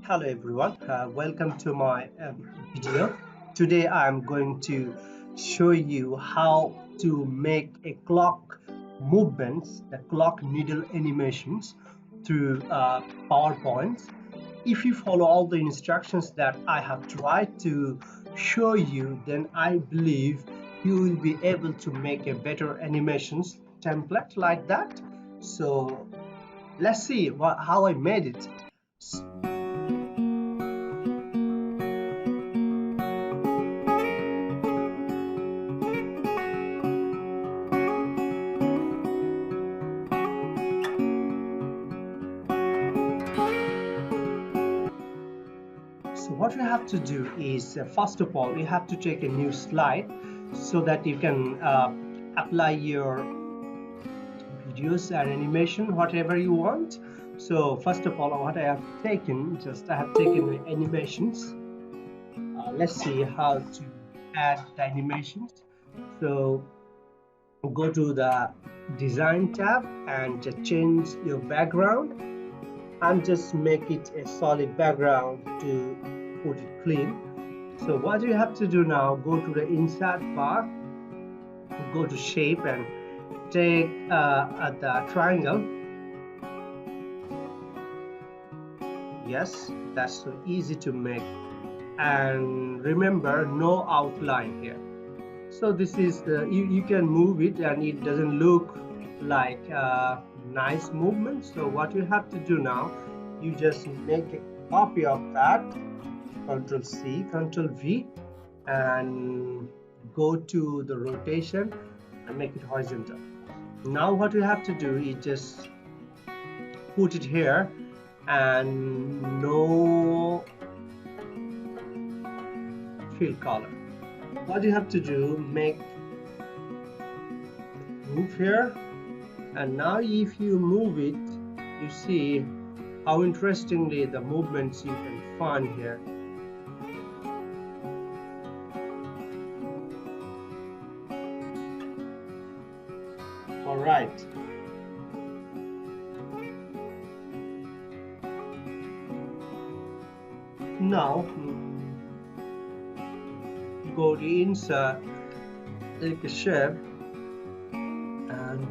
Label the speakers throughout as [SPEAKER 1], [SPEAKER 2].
[SPEAKER 1] Hello everyone, welcome to my video. Today I'm going to show you how to make a clock movements, the clock needle animations through PowerPoints. If you follow all the instructions that I have tried to show you, then I believe you will be able to make a better animations template like that. So let's see how I made it. So what you have to do is, first of all, you have to take a new slide so that you can apply your videos and animation, whatever you want. So first of all, what I have taken, I have taken the animations. Let's see how to add the animations. So go to the design tab and just change your background and just make it a solid background to put it clean. So what you have to do now, go to the insert bar, go to shape and take the triangle. Yes, that's so easy to make, and remember no outline here. So this is you can move it and it doesn't look like a nice movement. So what you have to do now, you just make a copy of that, Ctrl C, Ctrl V, and go to the rotation and make it horizontal. Now what you have to do is just put it here and no fill color. What you have to do, move here, and now if you move it, you see how interestingly the movements you can find here. All right. Now go to insert, take a shape and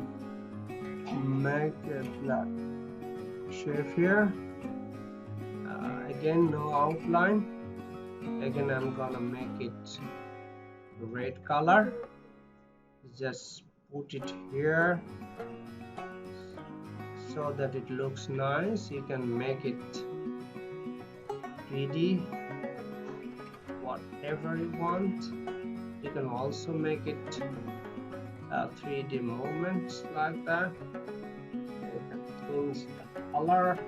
[SPEAKER 1] make a black shape here. Again, no outline. Again, I'm gonna make it red color. Just put it here so that it looks nice. You can make it 3D, whatever you want. You can also make it 3D movements like that. You can change the color.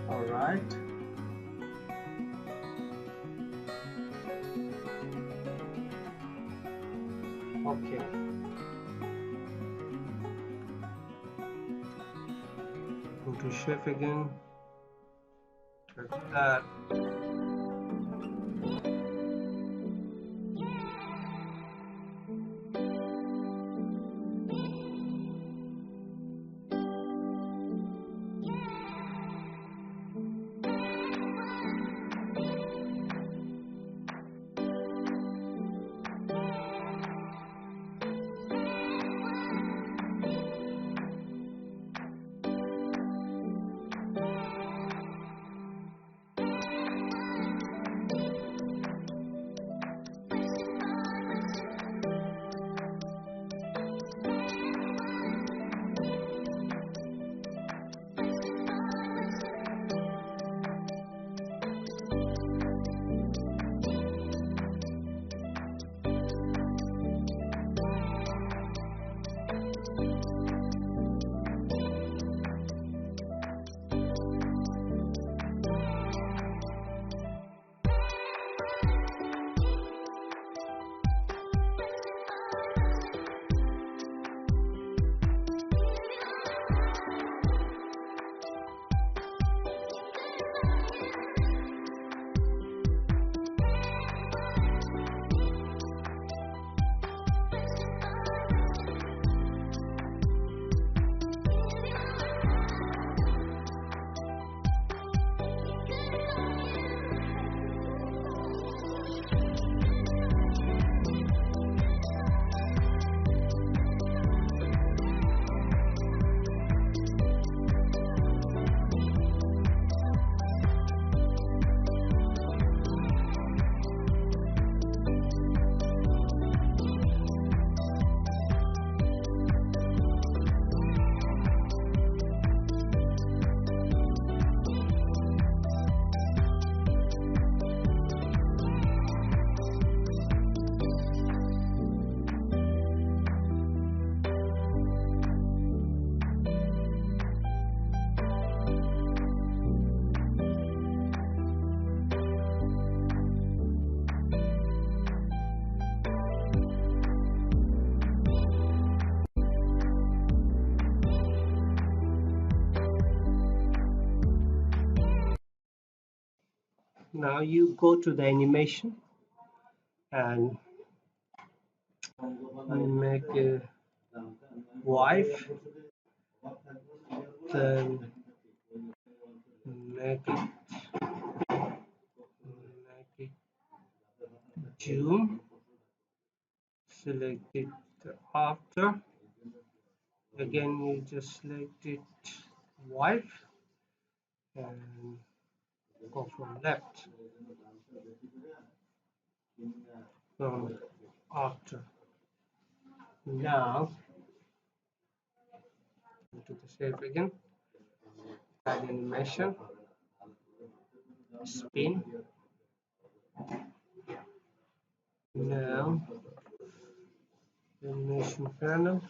[SPEAKER 1] All right. Okay. Go to shape again. Like that. Now you go to the animation and make a wife, then make it June, select it after, again you just select it wife and go from left from after. Now go to the shape again, add animation, spin. Now animation panel,